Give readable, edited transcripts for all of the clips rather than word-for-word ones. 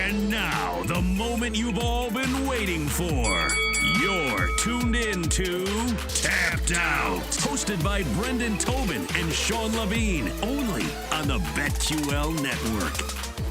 And now, the moment you've all been waiting for. You're tuned in to Tapped Out. Hosted by Brendan Tobin and Sean Levine. Only on the BetQL Network.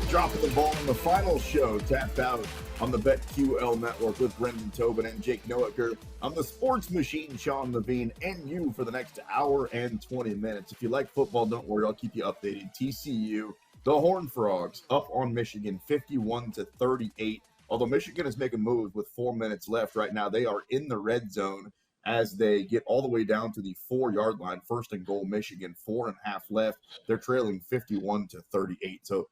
Dropping the ball in the final show, Tapped Out on the BetQL Network with Brendan Tobin and Jake Noecker. I'm the sports machine, Sean Levine, and you for the next hour and 20 minutes. If you like football, don't worry, I'll keep you updated. TCU, the Horned Frogs, up on Michigan, 51-38. Although Michigan is making moves with 4 minutes left right now, they are in the red zone as they get all the way down to the 4-yard line. First and goal, Michigan, 4.5 left. They're trailing 51-38. So,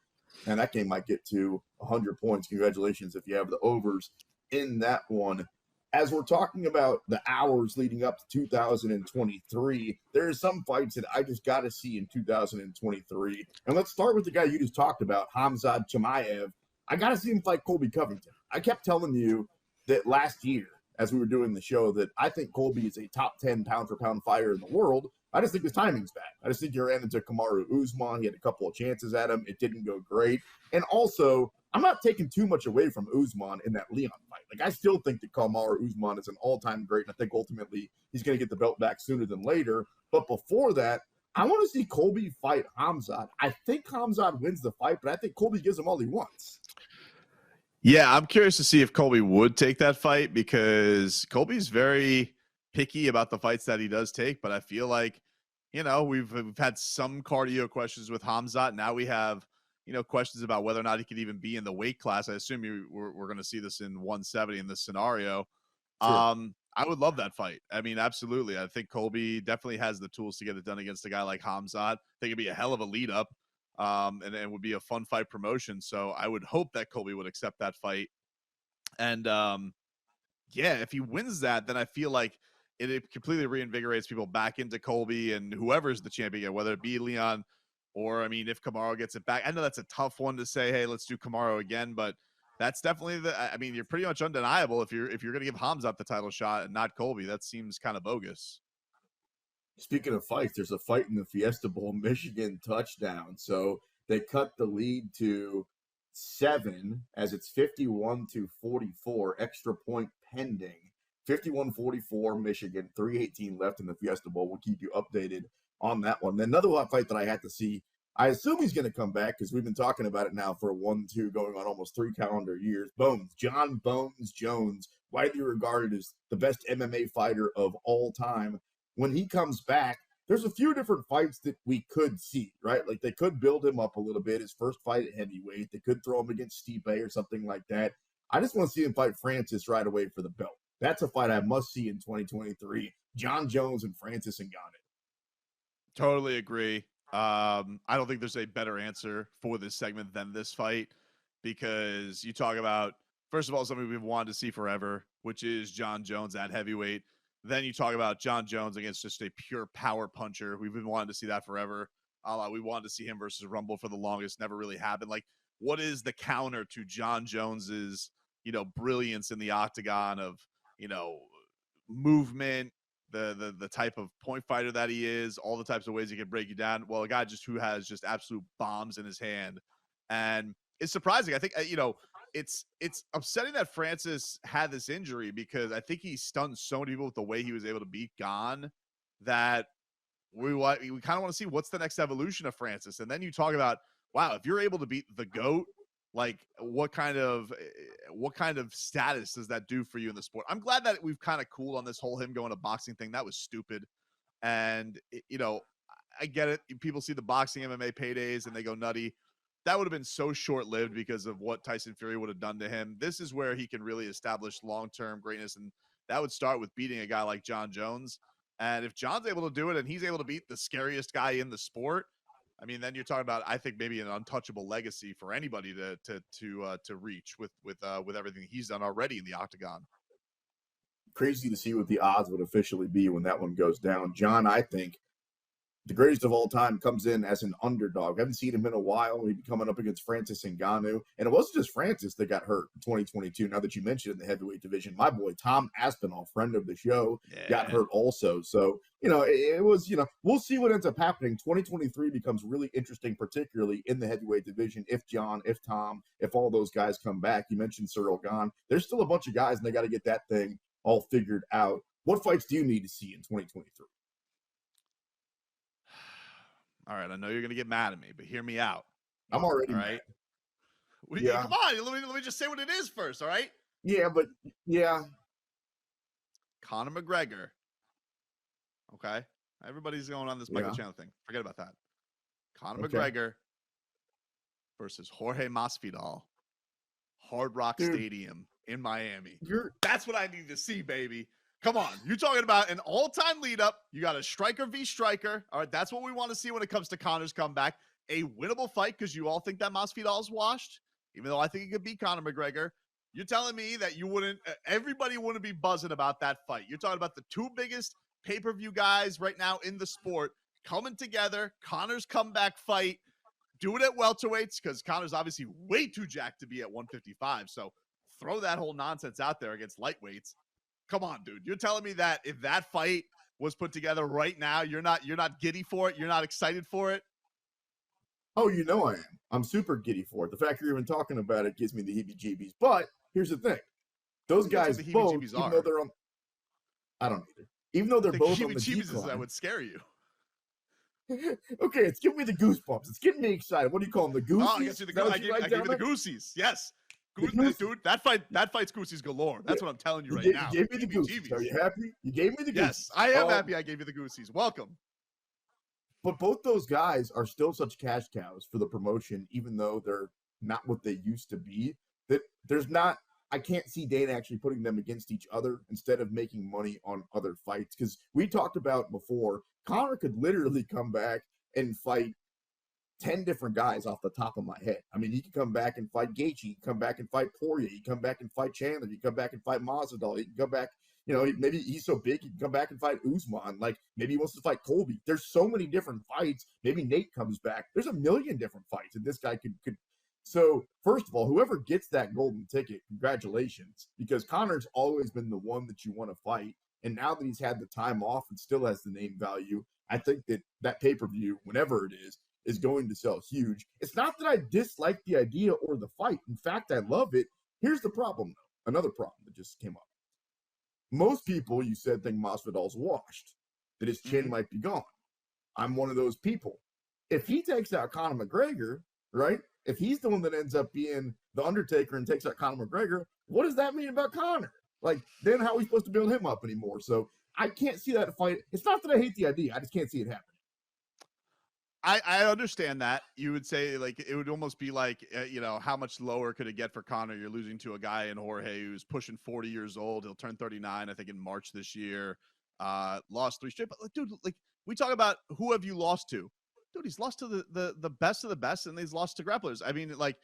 and that game might get to 100 points. Congratulations if you have the overs in that one. As we're talking about the hours leading up to 2023, there are some fights that I just got to see in 2023. And let's start with the guy you just talked about, Khamzat Chimaev. I got to see him fight Colby Covington. I kept telling you that last year as we were doing the show that I think Colby is a top 10 pound-for-pound fighter in the world. I just think his timing's bad. I just think he ran into Kamaru Usman. He had a couple of chances at him. It didn't go great. And also, I'm not taking too much away from Usman in that Leon fight. Like, I still think that Kamaru Usman is an all-time great, and I think ultimately he's going to get the belt back sooner than later. But before that, I want to see Colby fight Khamzat. I think Khamzat wins the fight, but I think Colby gives him all he wants. Yeah, I'm curious to see if Colby would take that fight because Colby's very picky about the fights that he does take. But I feel like, you know, we've had some cardio questions with Khamzat. Now we have, you know, questions about whether or not he could even be in the weight class. I assume we're going to see this in 170 in this scenario. Sure. I would love that fight. I mean, absolutely. I think Colby definitely has the tools to get it done against a guy like Khamzat. I think it'd be a hell of a lead up. And it would be a fun fight promotion. So I would hope that Colby would accept that fight. And yeah, if he wins that, then I feel like it completely reinvigorates people back into Colby and whoever's the champion, whether it be Leon or, I mean, if Kamaru gets it back. I know that's a tough one to say, hey, let's do Kamaru again, but that's definitely I mean, you're pretty much undeniable if you're going to give Khamzat the title shot and not Colby. That seems kind of bogus. Speaking of fights, there's a fight in the Fiesta Bowl, Michigan touchdown. So they cut the lead to 7 as it's 51-44, extra point pending. 51-44, Michigan, 3:18 left in the Fiesta Bowl. We'll keep you updated on that one. Then another fight that I had to see, I assume he's going to come back because we've been talking about it now for 1-2 going on almost 3 calendar years. John Bones Jones, widely regarded as the best MMA fighter of all time. When he comes back, there's a few different fights that we could see, right? Like they could build him up a little bit. His first fight at heavyweight, they could throw him against Stipe or something like that. I just want to see him fight Francis right away for the belt. That's a fight I must see in 2023. John Jones and Francis Ngannou. Totally agree. I don't think there's a better answer for this segment than this fight because you talk about, first of all, something we've wanted to see forever, which is John Jones at heavyweight. Then you talk about John Jones against just a pure power puncher. We've been wanting to see that forever. We wanted to see him versus Rumble for the longest. Never really happened. Like, what is the counter to John Jones's, you know, brilliance in the octagon of, you know, movement, the type of point fighter that he is, all the types of ways he can break you down? Well, a guy just who has just absolute bombs in his hand. And it's surprising. I think, you know, it's upsetting that Francis had this injury because I think he stunned so many people with the way he was able to beat Gane that we kind of want to see what's the next evolution of Francis. And then you talk about, wow, if you're able to beat the GOAT, like what kind of status does that do for you in the sport? I'm glad that we've kind of cooled on this whole him going to boxing thing. That was stupid. And, you know, I get it. People see the boxing MMA paydays and they go nutty. That would have been so short-lived because of what Tyson Fury would have done to him. This is where he can really establish long-term greatness, and that would start with beating a guy like John Jones. And if John's able to do it and he's able to beat the scariest guy in the sport, I mean, then you're talking about, I think, maybe an untouchable legacy for anybody to reach with everything he's done already in the octagon. Crazy to see what the odds would officially be when that one goes down. John, I think, the greatest of all time, comes in as an underdog. I haven't seen him in a while. He'd be coming up against Francis Ngannou. And it wasn't just Francis that got hurt in 2022. Now that you mentioned in the heavyweight division, my boy Tom Aspinall, friend of the show, got hurt also. So, it was, we'll see what ends up happening. 2023 becomes really interesting, particularly in the heavyweight division. If John, if Tom, if all those guys come back. You mentioned Cyril Gahn. There's still a bunch of guys, and they got to get that thing all figured out. What fights do you need to see in 2023? All right, I know you're going to get mad at me, but hear me out. I'm already mad. Yeah. Come on, let me just say what it is first, all right? Yeah, but yeah. Conor McGregor. Okay? Everybody's going on this Michael Chandler thing. Forget about that. Conor McGregor versus Jorge Masvidal. Hard Rock Stadium in Miami. That's what I need to see, baby. Come on. You're talking about an all-time lead-up. You got a striker v. striker. All right, that's what we want to see when it comes to Conor's comeback. A winnable fight because you all think that Masvidal's washed, even though I think he could beat Conor McGregor. You're telling me that you wouldn't – everybody wouldn't be buzzing about that fight. You're talking about the two biggest pay-per-view guys right now in the sport coming together. Conor's comeback fight. Do it at welterweights because Conor's obviously way too jacked to be at 155. So throw that whole nonsense out there against lightweights. Come on, dude. You're telling me that if that fight was put together right now, you're not giddy for it? You're not excited for it? Oh, I am. I'm super giddy for it. The fact you're even talking about it gives me the heebie-jeebies. But here's the thing. Those guys both, even though they're on – I don't either. Even though they're both on the decline. That would scare you. Okay, it's giving me the goosebumps. It's getting me excited. What do you call them? The goosies? Oh, I gave you the goosies. Yes. Dude, that fight's goosies galore. That's what I'm telling you now. You gave me the goosies. Are you happy? You gave me the goosies. Yes, I am happy I gave you the goosies. Welcome. But both those guys are still such cash cows for the promotion, even though they're not what they used to be. That I can't see Dana actually putting them against each other instead of making money on other fights. Because we talked about before, Conor could literally come back and fight 10 different guys off the top of my head. I mean, he can come back and fight Gaethje. He can come back and fight Poirier. He can come back and fight Chandler. He can come back and fight Masvidal. He can come back, maybe he's so big he can come back and fight Usman. Like, maybe he wants to fight Colby. There's so many different fights. Maybe Nate comes back. There's a million different fights that this guy could. So, first of all, whoever gets that golden ticket, congratulations. Because Conor's always been the one that you want to fight. And now that he's had the time off and still has the name value, I think that pay-per-view, whenever it is going to sell huge. It's not that I dislike the idea or the fight. In fact, I love it. Here's the problem, though. Another problem that just came up. Most people, you said, think Masvidal's washed, that his chin might be gone. I'm one of those people. If he takes out Conor McGregor, right, if he's the one that ends up being the Undertaker and takes out Conor McGregor, what does that mean about Conor? Like, then how are we supposed to build him up anymore? So I can't see that fight. It's not that I hate the idea. I just can't see it happening. I understand that. You would say, like, it would almost be like, how much lower could it get for Conor? You're losing to a guy in Jorge who's pushing 40 years old. He'll turn 39, I think, in March this year. Lost 3 straight. But, dude, like, we talk about who have you lost to? Dude, he's lost to the best of the best, and he's lost to grapplers. I mean, like,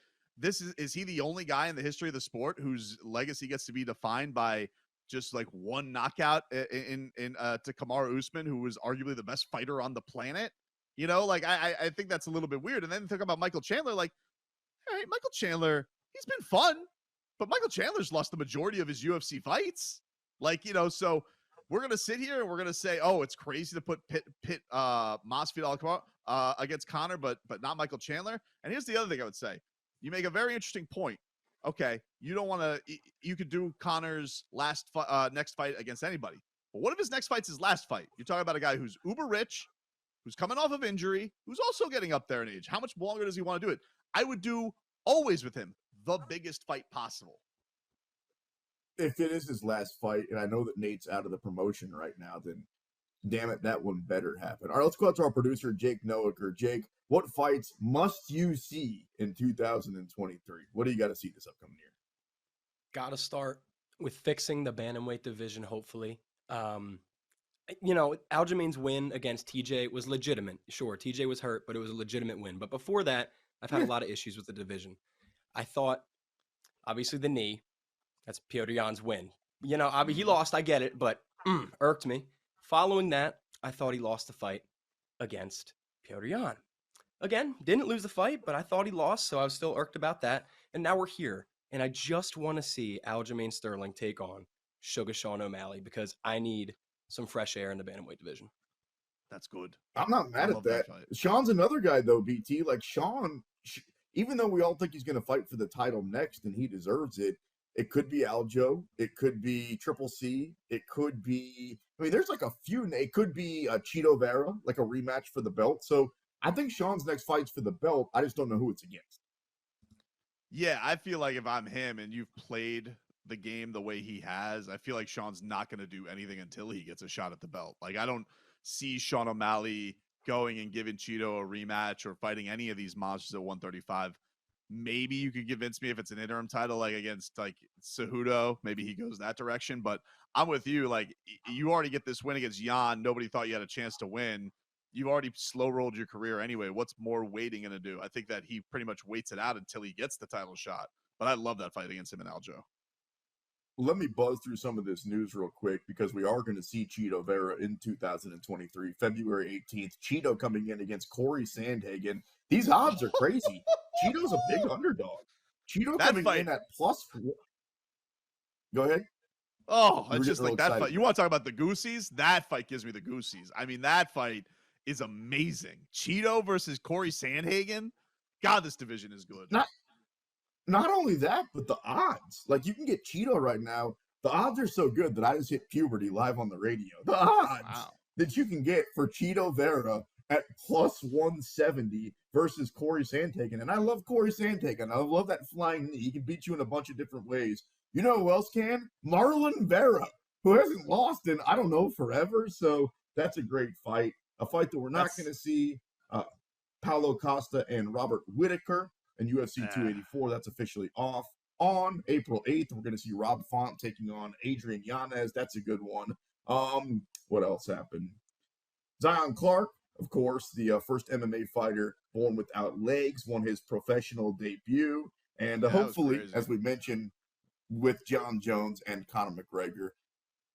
is he the only guy in the history of the sport whose legacy gets to be defined by just, like, one knockout to Kamaru Usman, who was arguably the best fighter on the planet? I think that's a little bit weird. And then think about Michael Chandler. Like, hey, Michael Chandler, he's been fun, but Michael Chandler's lost the majority of his UFC fights. Like, so we're going to sit here and we're going to say, oh, it's crazy to put Masvidal against Conor, but not Michael Chandler. And here's the other thing I would say. You make a very interesting point. Okay, you don't want to – you could do Conor's next fight against anybody. But what if his next fight's his last fight? You're talking about a guy who's uber rich, who's coming off of injury, who's also getting up there in age. How much longer does he want to do it? I would do always with him the biggest fight possible. If it is his last fight, and I know that Nate's out of the promotion right now, then damn it, that one better happen. All right, let's go out to our producer, Jake Noecker. Jake, what fights must you see in 2023? What do you got to see this upcoming year? Got to start with fixing the bantamweight division, hopefully. Aljamain's win against TJ was legitimate. Sure, TJ was hurt, but it was a legitimate win. But before that, I've had a lot of issues with the division. I thought, obviously, the knee, that's Petr Yan's win. He lost, I get it, but irked me. Following that, I thought he lost the fight. against Petr Yan. Again, didn't lose the fight, but I thought he lost, so I was still irked about that. And now we're here, and I just want to see Aljamain Sterling take on Sugar Sean O'Malley because I need some fresh air in the bantamweight division. That's good. I'm not mad at that. fight. Sean's another guy, though, BT. Like, Sean, even though we all think he's going to fight for the title next and he deserves it, it could be Aljo. It could be Triple C. It could be, I mean, there's like a few. It could be Cheeto Vera, like a rematch for the belt. So I think Sean's next fight's for the belt. I just don't know who it's against. Yeah, I feel like if I'm him and you've played the game the way he has, I feel like Sean's not going to do anything until he gets a shot at the belt. Like, I don't see Sean O'Malley going and giving Cheeto a rematch or fighting any of these monsters at 135. Maybe you could convince me if it's an interim title, like against like Cejudo, maybe he goes that direction. But I'm with you. Like, you already get this win against Yan. Nobody thought you had a chance to win. You've already slow rolled your career anyway. What's more waiting going to do? I think that he pretty much waits it out until he gets the title shot. But I love that fight against him and Aljo. Let me buzz through some of this news real quick because we are going to see Cheeto Vera in 2023, February 18th. Cheeto coming in against Corey Sandhagen. These odds are crazy. Cheeto's a big underdog. Cheeto That coming fight- in at plus. Go ahead. Oh, You it's were just getting like that real fight. You want to talk about the goosies? That fight gives me the goosies. I mean, that fight is amazing. Cheeto versus Corey Sandhagen. God, this division is good. Not only that, but the odds. Like, you can get Cheeto right now. The odds are so good that I just hit puberty live on the radio. The odds that you can get for Cheeto Vera at plus 170 versus Corey Sandhagen. And I love Corey Sandhagen. I love that flying knee. He can beat you in a bunch of different ways. You know who else can? Marlon Vera, who hasn't lost in, I don't know, forever. So that's a great fight. A fight that we're not going to see. Paulo Costa and Robert Whittaker in UFC 284. That's officially off. On April 8th, we're going to see Rob Font taking on Adrian Yanez. That's a good one. What else happened? Zion Clark, of course, the first MMA fighter born without legs, won his professional debut. And hopefully, as we mentioned, with John Jones and Conor McGregor,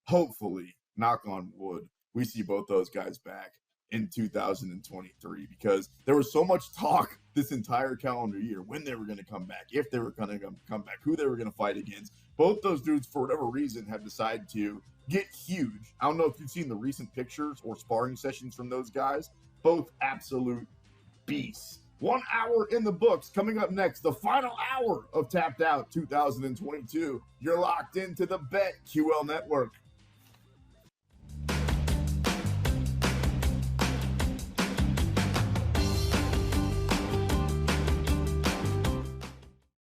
hopefully, knock on wood, we see both those guys back in 2023 because there was so much talk this entire calendar year when they were going to come back, if they were going to come back, who they were going to fight against. Both those dudes, for whatever reason, have decided to get huge. I don't know if you've seen the recent pictures or sparring sessions from those guys. Both absolute beasts. 1 hour in the books. Coming up next, the final hour of Tapped Out 2022. You're locked into the BetQL Network.